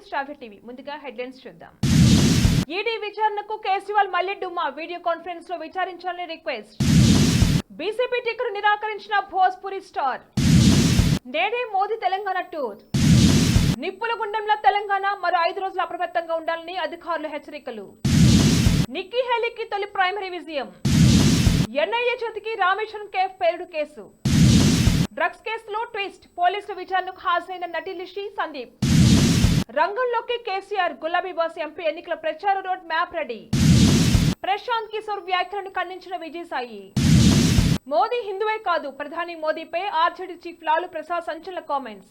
To star TV. ముందుగా headlines చూద్దాం. ED విచారణకు కేజ్రీవాల్ మళ్లీ డుమ్మా. వీడియో కాన్ఫరెన్స్ లో విచారించాలని రిక్వెస్ట్. బీజేపీ టికెట్ నిరాకరించిన భోజ్పురి స్టార్. నేడే మోదీ తెలంగాణ టూర్. నిప్పుల గుండంలో తెలంగాణ, మరో 5 రోజులు అప్రమత్తంగా ఉండాలని అధికారులు హెచ్చరికలు. నిక్కీ హేలీకి తొలి ప్రైమరీ విజయం. ఎన్ఐఏ చేతికి రామేశ్వరం కేఫ్ పేలుడు కేసు. డ్రగ్స్ కేసులో ట్విస్ట్. పోలీసుల విచారణకు హాజరైన నటి లిషి సందీప్. రంగంలోకి కేసీఆర్. గులాబీ బాస్ ఎంపీ ఎన్నికల ప్రచార road map ready. Prashant Kishor వ్యాఖ్యలను ఖండించిన విజయసాయి. మోదీ హిందువే కాదు, ప్రధాని మోదీపై ఆర్జేడీ చీఫ్ లాలూ ప్రసాద్ సంచలన కామెంట్స్.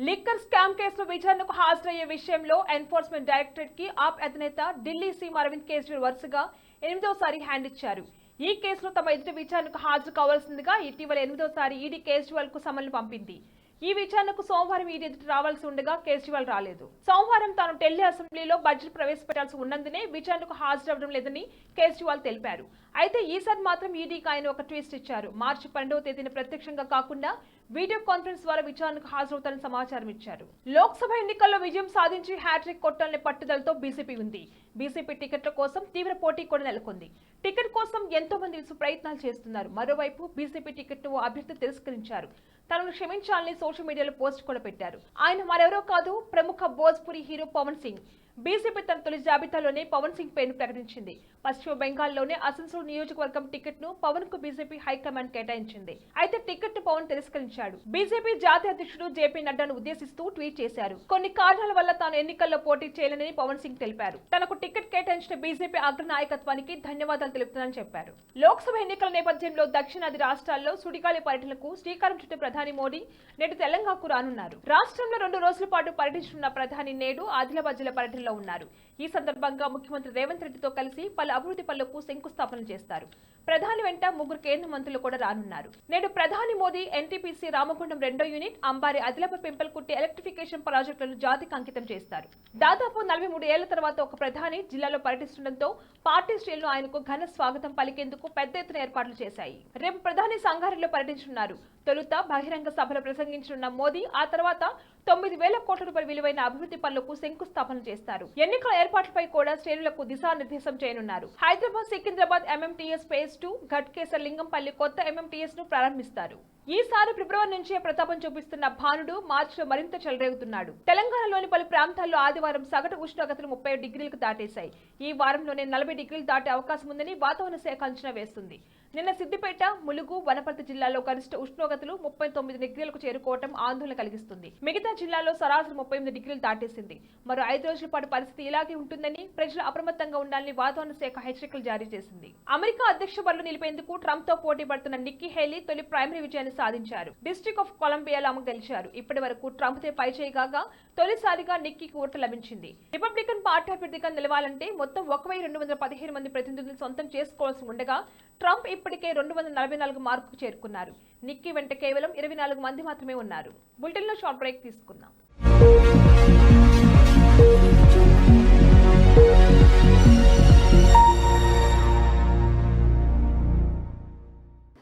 లిక్కర్ స్కామ్ కేసులో విచారణకు హాజరయ్యే విషయంలో ఎన్ఫోర్స్మెంట్ డైరెక్టరేట్ కి ఆప్ అధినేత ఢిల్లీ సీఎం అరవింద్ కేజ్రీవాల్ వరుసగా 8వ హ్యాండ్ ఇచ్చారు. ఈ కేసులో తమ ఎదుటి విచారణకు హాజరు కావాల్సిందిగా ఇటీవల 8వ ఈడీ కేజ్రీవాల్ కు సమన్లు పంపింది. ఈ విచారణకు సోమవారం ఈడీ ఎదుటి రావాల్సి ఉండగా కేజ్రీవాల్ రాలేదు. సోమవారం తాను ఢిల్లీ అసెంబ్లీలో బడ్జెట్ ప్రవేశపెట్టాల్సి ఉన్నందునే విచారణకు హాజరవడం లేదని కేజ్రీవాల్ తెలిపారు. అయితే ఈసారి మాత్రం ఈడీకి ఆయన ఒక ట్విస్ట్ ఇచ్చారు. మార్చి 12వ తేదీన ప్రత్యక్షంగా కాకుండా వీడియో కాన్ఫరెన్స్ ద్వారా విచారణకు హాజరవుతారని సమాచారం ఇచ్చారు. లోక్సభ ఎన్నికల్లో విజయం సాధించి హ్యాట్రిక్ కొట్టాలనే పట్టుదలతో బీజేపీ ఉంది. బీజేపీ టికెట్ల కోసం తీవ్ర పోటీ కూడా నెలకొంది. టికెట్ కోసం ఎంతో మంది ప్రయత్నాలు చేస్తున్నారు. మరోవైపు బీజేపీ టికెట్ ను అభ్యర్థి తిరస్కరించారు. తనను క్షమించాలని సోషల్ మీడియాలో పోస్ట్ కూడా పెట్టారు. ఆయన మరెవరో కాదు, ప్రముఖ భోజ్పురి హీరో పవన్ సింగ్. బీజేపీ తన తొలి జాబితాలోనే పవన్ సింగ్ పేరును ప్రకటించింది. పశ్చిమ బెంగాల్లోనే అసన్సోల్ నియోజకవర్గం టికెట్ ను పవన్ కు బీజేపీ హైకమాండ్ కేటాయించింది. అయితే టికెట్ ను పవన్ తిరస్కరించాడు. బీజేపీ జాతీయ అధ్యక్షుడు జేపీ నడ్డాను ఉద్దేశిస్తూ ట్వీట్ చేశారు. కొన్ని కారణాల వల్ల తాను ఎన్నికల్లో పోటీ చేయలేనని పవన్ సింగ్ తెలిపారు. తనకు టికెట్ కేటాయించిన బీజేపీ అగ్ర నాయకత్వానికి ధన్యవాదాలు తెలుపుతానని చెప్పారు. లోక్సభ ఎన్నికల నేపథ్యంలో దక్షిణాది రాష్ట్రాల్లో సుడిగాలి పర్యటనకు శ్రీకారం చుట్టిన ప్రధాని మోదీ నేడు తెలంగాణకు రానున్నారు. రాష్ట్రంలో 2 రోజుల పాటు పర్యటించనున్న ప్రధాని నేడు ఆదిలాబాద్ జిల్లా పర్యటనలో ఉన్నారు. ఈ సందర్భంగా ముఖ్యమంత్రి రేవంత్ రెడ్డితో కలిసి పలు అభివృద్ధి పనులకు శంకుస్థాపన చేస్తారు. ప్రధాని వెంట 3 కేంద్ర మంత్రులు కూడా రానున్నారు. నేడు ప్రధాని మోదీ ఎన్టీపీసీ రామగుండం 2వ యూనిట్, అంబారి ఆదిలాబాద్ పెంపల్కుట్టి ఎలక్ట్రిఫికేషన్ ప్రాజెక్టులను జాతికి అంకితం చేస్తారు. దాదాపు 43 ఏళ్ల తర్వాత ఒక ప్రధాని జిల్లాలో పర్యటిస్తుండటంతో పార్టీ శ్రేణులు ఆయనకు ఘన స్వాగతం పలికేందుకు పెద్ద ఎత్తున ఏర్పాట్లు చేశాయి. రేపు ప్రధాని సంగారెడ్డిలో పర్యటించనున్నారు. తొలుత బహిరంగ సభలో ప్రసంగించనున్న మోదీ ఆ తర్వాత 9,000 కోట్ల రూపాయల విలువైన అభివృద్ధి పనులకు శంకుస్థాపన చేస్తారు. ఎన్నికల ఏర్పాట్లపై కూడా శ్రేణులకు దిశానిర్దేశం చేయనున్నారు. హైదరాబాద్ సికింద్రాబాద్ ఎంఎంటీఎస్ ఫేజ్ 2, ఘట్కేసర్ లింగంపల్లి కొత్త ఎంఎంటీఎస్ ను ప్రారంభిస్తారు. ఈసారి ఫిబ్రవరి నుంచే ప్రతాపం చూపిస్తున్న భానుడు మార్చిలో మరింత చెలరేగుతున్నాడు. తెలంగాణలోని పలు ప్రాంతాల్లో ఆదివారం సగటు ఉష్ణోగ్రతలు 30 డిగ్రీలకు దాటేశాయి. ఈ వారంలోనే 40 డిగ్రీలు దాటే అవకాశం ఉందని వాతావరణ శాఖ అంచనా వేస్తుంది. నిన్న సిద్దిపేట, ములుగు, వనపర్తి జిల్లాలో గరిష్ట ఉష్ణోగ్రతలు 39 డిగ్రీలకు చేరుకోవడం ఆందోళన కలిగిస్తుంది. మిగతా జిల్లాలో సరాసరి 38 డిగ్రీలు దాటేసింది. మరో 5 రోజుల పాటు పరిస్థితి ఇలాగే ఉంటుందని, ప్రజలు అప్రమత్తంగా ఉండాలని వాతావరణ శాఖ హెచ్చరికలు జారీ చేసింది. అమెరికా అధ్యక్ష బరిలో నిలిపేందుకు ట్రంప్ తో పోటీ పడుతున్న నిక్కీ హేలీ తొలి ప్రైమరీ విజయాన్ని సాధించారు. డిస్ట్రిక్ట్ ఆఫ్ కొలంబియాలో ఆమె గెలిచారు. ఇప్పటి వరకు ట్రంప్ తే పైచేయిగా తొలిసారిగా నిక్కీకి ఓటు లభించింది. రిపబ్లికన్ పార్టీ అభ్యర్థిగా నిలవాలంటే మొత్తం 1215 మంది ప్రతినిధులను సొంతం చేసుకోవాల్సి ఉండగా ట్రంప్ ఇప్పటికే 244 మార్కుకు చేరుకున్నారు. నిక్కీ వెంట కేవలం 24 మంది మాత్రమే ఉన్నారు. బులెటిన్ లో షార్ట్ బ్రేక్ తీసుకున్నాం.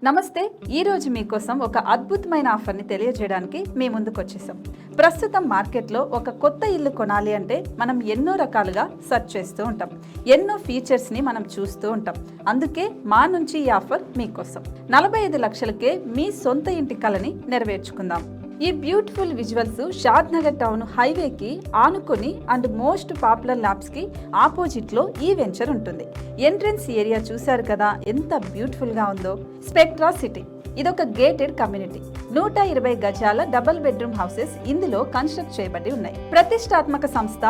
నమస్తే. ఈరోజు మీకోసం ఒక అద్భుతమైన ఆఫర్ని తెలియజేయడానికి మీ ముందుకు వచ్చేసాం. ప్రస్తుతం మార్కెట్లో ఒక కొత్త ఇల్లు కొనాలి అంటే మనం ఎన్నో రకాలుగా సెర్చ్ చేస్తూ ఉంటాం. ఎన్నో ఫీచర్స్ని మనం చూస్తూ ఉంటాం. అందుకే మా నుంచి ఈ ఆఫర్ మీకోసం. 45 లక్షలకే మీ సొంత ఇంటి కలని నెరవేర్చుకుందాం. ఈ బ్యూటిఫుల్ విజువల్స్ షాద్ నగర్ టౌన్ హైవేకి ఆనుకొని అండ్ మోస్ట్ పాపులర్ ల్యాబ్స్ కి ఆపోజిట్ లో ఈ వెంచర్ ఉంటుంది. ఎంట్రన్స్ ఏరియా చూశారు కదా ఎంత బ్యూటిఫుల్ గా ఉందో. స్పెక్ట్రా సిటీ ఇదొక గేటెడ్ కమ్యూనిటీ. 120 గజాల డబుల్ బెడ్రూమ్ హౌసెస్ ఇందులో కన్స్ట్రక్ట్ చేయబడి ఉన్నాయి. ప్రతిష్టాత్మక సంస్థ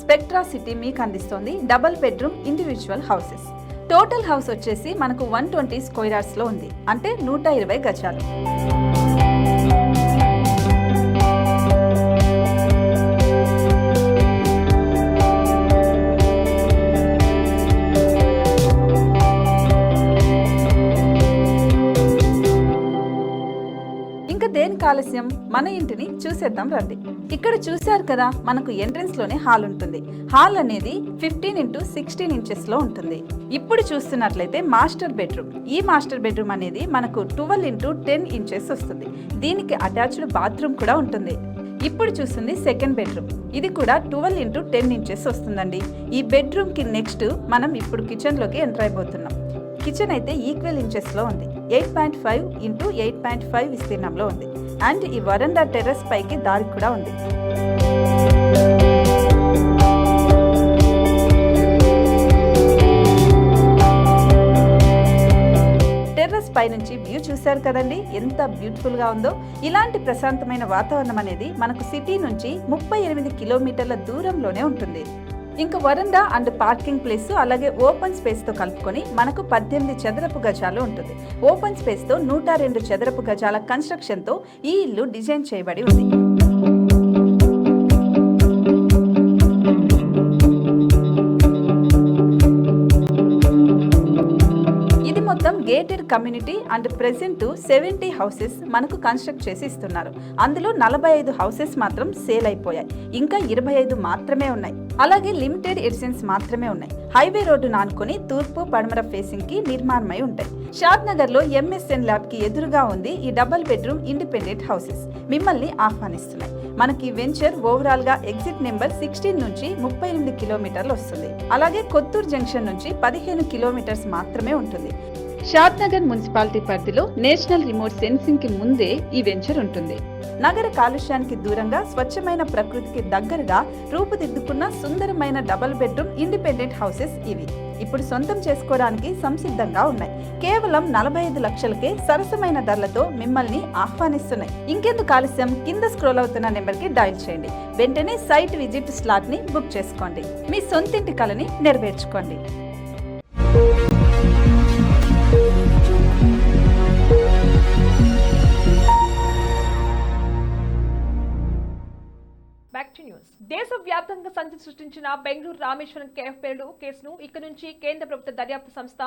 స్పెక్ట్రా సిటీ మీకు అందిస్తోంది double bedroom individual houses. Total house వచ్చేసి మనకు 120 స్క్వేర్ యార్డ్స్ లో ఉంది, అంటే 120 గజాలు. దేనికి ఆలస్యం, మన ఇంటిని చూసేద్దాం రండి. ఇక్కడ చూశారు కదా, మనకు ఎంట్రన్స్ లోనే హాల్ ఉంటుంది. హాల్ అనేది 15x16 ఇంచెస్ లో ఉంటుంది. ఇప్పుడు చూస్తున్నట్లయితే మాస్టర్ బెడ్రూమ్. ఈ మాస్టర్ బెడ్రూమ్ అనేది మనకు 12x10 ఇంచెస్ వస్తుంది. దీనికి అటాచ్డ్ బాత్రూమ్ కూడా ఉంటుంది. ఇప్పుడు చూస్తుంది సెకండ్ బెడ్రూమ్. ఇది కూడా 12x10 ఇంచెస్ వస్తుందండి. ఈ బెడ్రూమ్ కి నెక్స్ట్ మనం ఇప్పుడు కిచెన్ లోకి ఎంటర్ అయిపోతున్నాం. కిచెన్ అయితే ఈక్వల్ ఇంచెస్ లో ఉంది. 8.5 x 8.5 విస్తీర్ణంలో ఉంది. అండ్ ఈ వరండా టెర్రస్ పైకి దారి కూడా ఉంది. టెర్రస్ పై నుంచి వ్యూ చూశారు కదండి, ఎంత బ్యూటిఫుల్ గా ఉందో. ఇలాంటి ప్రశాంతమైన వాతావరణం అనేది మనకు సిటీ నుంచి 38 కిలోమీటర్ల దూరంలోనే ఉంటుంది. ఇంకా వరండా అండ్ పార్కింగ్ ప్లేస్ అలాగే ఓపెన్ స్పేస్ తో కలుపుకొని మనకు 18 చదరపు గజాలు ఉంటుంది. ఓపెన్ స్పేస్ తో 102 చదరపు గజాల కన్స్ట్రక్షన్ తో ఈ ఇల్లు డిజైన్ చేయబడి ఉంది. మొత్తం gated community and present 70 houses మనకు కన్స్ట్రక్ట్ చేసి ఇస్తున్నారు. అందులో 45 హౌసెస్ మాత్రం సేల్ అయిపోయాయి. ఇంకా 25 మాత్రమే ఉన్నాయి. అలాగే లిమిటెడ్ ఎడిషన్స్ మాత్రమే ఉన్నాయి. హైవే రోడ్డు నానుకొని తూర్పు పడమర ఫేసింగ్ కి నిర్మాణమై ఉంటాయి. షాద్ నగర్ లో MSN ల్యాబ్ కి ఎదురుగా ఉంది ఈ డబుల్ బెడ్రూమ్ ఇండిపెండెంట్ హౌసెస్ మిమ్మల్ని ఆహ్వానిస్తున్నాయి. మనకి వెంచర్ ఓవరాల్ గా ఎగ్జిట్ నెంబర్ 16 నుంచి 38 కిలోమీటర్లు వస్తుంది. అలాగే కొత్తూరు జంక్షన్ నుంచి 15 కిలోమీటర్స్ మాత్రమే ఉంటుంది. షాద్ నగర్ మున్సిపాలిటీ పరిధిలో నేషనల్ రిమోట్ సెన్సింగ్ కి ముందే ఈ వెంచర్ ఉంటుంది. నగర కాలుష్యానికి దూరంగా స్వచ్ఛమైన ప్రకృతికి దగ్గరగా రూపుదిద్దుకున్న సుందరమైన డబుల్ బెడ్రూమ్ ఇండిపెండెంట్ హౌసెస్ ఇవి. ఇప్పుడు సొంతం చేసుకోవడానికి సంసిద్ధంగా ఉన్నాయి. కేవలం 45 లక్షలకే సరసమైన ధరలతో మిమ్మల్ని ఆహ్వానిస్తున్నాయి. ఇంకెందుకు ఆలస్యం, కింద స్క్రోల్ అవుతున్న నెంబర్ కి డయల్ చేయండి. వెంటనే సైట్ విజిట్ స్లాట్ ని బుక్ చేసుకోండి. మీ సొంతింటి కలని నెరవేర్చుకోండి. దేశవ్యాప్తంగా సంచలనం సృష్టించిన బెంగళూరు రామేశ్వరం కేఫ్ పేలుడు కేసును ఇక నుంచి కేంద్ర ప్రభుత్వ దర్యాప్తు సంస్థ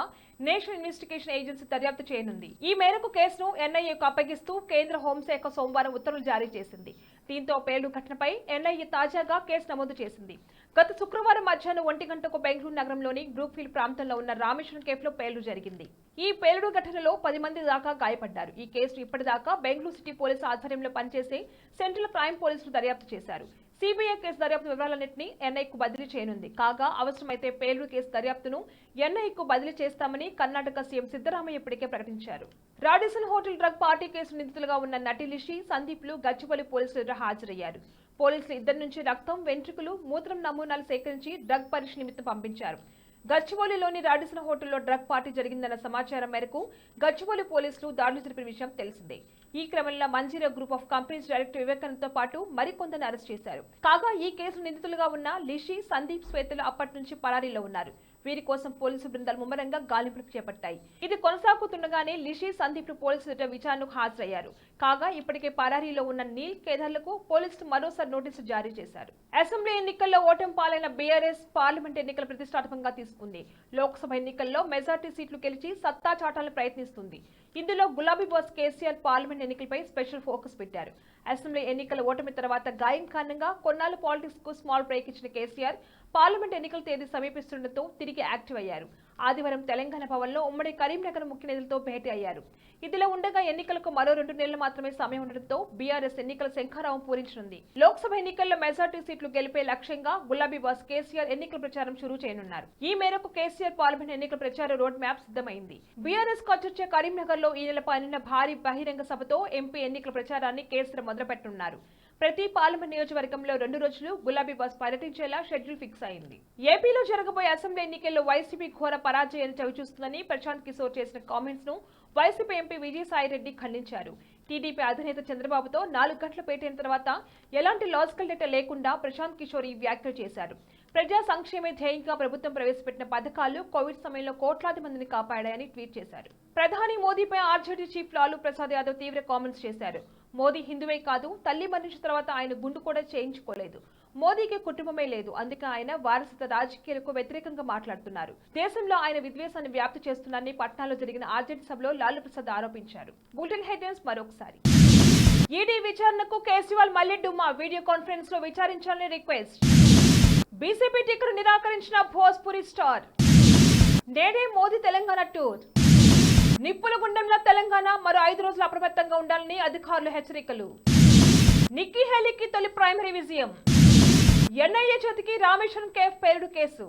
నేషనల్ ఇన్వెస్టిగేషన్ ఏజెన్సీ దర్యాప్తు చేయనుంది. ఈ మేరకు కేసును NIAకు అప్పగిస్తూ కేంద్ర హోంశాఖ సోమవారం ఉత్తర్వులు జారీ చేసింది. దీంతో పేలుడు ఘటనపై NIA తాజాగా కేసు నమోదు చేసింది. గత శుక్రవారం మధ్యాహ్నం 1 గంటకు బెంగళూరు నగరంలోని గ్రూప్ ఫీల్డ్ ప్రాంతంలో ఉన్న రామేశ్వరం కేఫ్ లో పేలుడు జరిగింది. ఈ పేలుడు ఘటనలో 10 మంది దాకా గాయపడ్డారు. ఈ కేసు ఇప్పటిదాకా బెంగళూరు సిటీ పోలీసు ఆధ్వర్యంలో పనిచేసే సెంట్రల్ క్రైమ్ పోలీసులు దర్యాప్తు చేశారు. CBI కేసు దర్యాప్తు వివరాలన్నింటినీ NIAకు బదిలీ చేయనుంది. కాగా అవసరమైతే పేలుడు కేసు దర్యాప్తును NIAకు బదిలీ చేస్తామని కర్ణాటక సీఎం సిద్ధరామయ్య ఇప్పటికే ప్రకటించారు. Radisson hotel drug party case నిందితులుగా ఉన్న నటి లిషి, సందీప్లు గచ్చిబౌలి పోలీసులు ఎదుట హాజరయ్యారు. పోలీసులు ఇద్దరి నుంచి రక్తం, వెంట్రుకలు, మూత్రం నమూనాలు సేకరించి డ్రగ్ పరీక్ష నిమిత్తం పంపించారు. గచ్చిబౌలిలోని రాడిసన్ హోటల్లో డ్రగ్ పార్టీ జరిగిందన్న సమాచారం మేరకు గచ్చిబౌలి పోలీసులు దాడులు జరిపిన విషయం తెలిసిందే. ఈ క్రమంలో Manjeera group of companies director Vivekanand తో పాటు మరికొందరిని అరెస్ట్ చేశారు. కాగా ఈ కేసు నిందితులుగా ఉన్న లిషి, సందీప్, శ్వేతలు అప్పటి నుంచి పరారీలో ఉన్నారు. వీరి కోసం పోలీసు బృందాలు ముమ్మరంగా గాలింపులు చేపట్టాయి. ఇది కొనసాగుతుండగానే లిషి, సందీప్ పోలీసుల విచారణకు హాజరయ్యారు. కాగా ఇప్పటికే పరారీలో ఉన్న నీల్, కేదార్లకు పోలీసులు మరోసారి నోటీసు జారీ చేశారు. అసెంబ్లీ ఎన్నికల్లో ఓటమి పాలైన బీఆర్ఎస్ పార్లమెంట్ ఎన్నికల ప్రతిష్టాత్మకంగా తీసుకుంది. లోక్సభ ఎన్నికల్లో మెజార్టీ సీట్లు గెలిచి సత్తా చాటాలని ప్రయత్నిస్తుంది. ఇందులో గులాబీ బాస్ కేసీఆర్ పార్లమెంట్ ఎన్నికలపై స్పెషల్ ఫోకస్ పెట్టారు. అసెంబ్లీ ఎన్నికల ఓటమి తర్వాత గాయం కారణంగా కొన్నాళ్ళు పాలిటిక్స్ కు స్మాల్ బ్రేక్ ఇచ్చిన కేసీఆర్ పార్లమెంట్ ఎన్నికల తేదీ సమీపిస్తుండటంతో తిరిగి యాక్టివ్ అయ్యారు. ఆదివారం తెలంగాణ భవన్లో ఉమ్మడి కరీంనగర్ ముఖ్య నేతలతో భేటీ అయ్యారు. ఇదిలా ఉండగా ఎన్నికలకు మరో 2 నెలలు మాత్రమే సమయం ఉండడంతో బీఆర్ఎస్ ఎన్నికల శంఖారావం పూరించనుంది. లోక్సభ ఎన్నికల్లో మెజార్టీ సీట్లు గెలిపే లక్ష్యంగా గులాబీ బాస్ కేసీఆర్ ఎన్నికల ప్రచారం షురూ చేయనున్నారు. ఈ మేరకు కేసీఆర్ పార్లమెంట్ ఎన్నికల ప్రచార రోడ్ మ్యాప్ సిద్ధమైంది. బీఆర్ఎస్ కచ్చొచ్చే కరీంనగర్ లో ఈ నెల 12న భారీ బహిరంగ సభతో ఎంపీ ఎన్నికల ప్రచారాన్ని కేసీఆర్ మొదలుపెట్టనున్నారు. ప్రతి పార్లమెంట్ నియోజకవర్గంలో 2 రోజులు గులాబీ బాస్ పర్యటించేలా షెడ్యూల్ ఫిక్స్ అయింది. ఏపీలో జరగబోయే అసెంబ్లీ ఎన్నికల్లో వైసీపీ ఘోర పరాజయాన్ని చవిచూస్తుందని ప్రశాంత్ కిషోర్ చేసిన కామెంట్స్ ను వైసీపీ ఎంపీ విజయసాయిరెడ్డి ఖండించారు. టీడీపీ అధినేత చంద్రబాబుతో 4 గంటల భేటీ అయిన తర్వాత ఎలాంటి లాజికల్ డేటా లేకుండా ప్రశాంత్ కిషోర్ ఈ వ్యాఖ్యలు చేశారు. ప్రజా సంక్షేమే ధ్యేయంగా ప్రభుత్వం ప్రవేశపెట్టిన పథకాలు కోవిడ్ సమయంలో కోట్లాది మందిని కాపాడాయని ట్వీట్ చేశారు. ప్రధాని మోదీపై ఆర్జేడీ చీఫ్ లాలూ ప్రసాద్ యాదవ్ తీవ్ర కామెంట్స్ చేశారు. మోదీ హిందువే కాదు, తల్లి మరణించిన తర్వాత ఆయన గుండు కూడా చేయించుకోలేదు. మోదీకి కుటుంబమే లేదు, అందుకే ఆయన వారసత్వ రాజకీయాలకు వ్యతిరేకంగా మాట్లాడుతున్నారు. దేశంలో ఆయన విద్వేషాన్ని వ్యాప్తి చేస్తున్నారని పట్నాలో జరిగిన ఆర్జేడీ సభలో లాలూ ప్రసాద్ ఆరోపించారు. బులెటిన్ హెడ్లైన్స్ మరొకసారి. ఈడీ విచారణకు కేజ్రీవాల్ మళ్లీ డుమ్మా, వీడియో కాన్ఫరెన్స్ లో విచారించాలని రిక్వెస్ట్. బీజేపీ టికెట్ నిరాకరించిన భోజ్పురి స్టార్. నేడే మోదీ తెలంగాణ టూర్. నిప్పుల గుండంలో తెలంగాణ, మరో 5 రోజులు అప్రమత్తంగా ఉండాలని అధికారులు హెచ్చరికలు. నిక్కీ హేలీకి తొలి ప్రైమరీ విజయం. ఎన్ఐఏ చేతికి రామేశ్వరం కేఫ్ పేలుడు కేసు.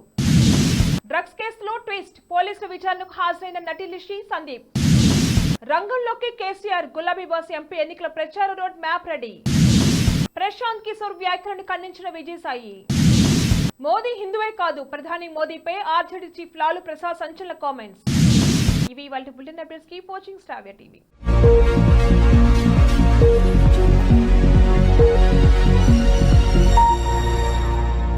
డ్రగ్స్ కేసులో ట్విస్ట్. పోలీసుల విచారణకు హాజరైన నటి లిషి సందీప్. రంగంలోకి కేసీఆర్. గులాబీ బాస్ ఎంపీ ఎన్నికల ప్రచార road map ready. Prashant Kishor వ్యాఖ్యలను ఖండించిన విజయసాయి. మోదీ హిందువే కాదు, ప్రధాని మోదీపై ఆర్జేడీ చీఫ్ లాలు ప్రసాద్ సంచలన కామెంట్స్. ఇవి వాళ్ళ bulletin updates. Keep watching star TV.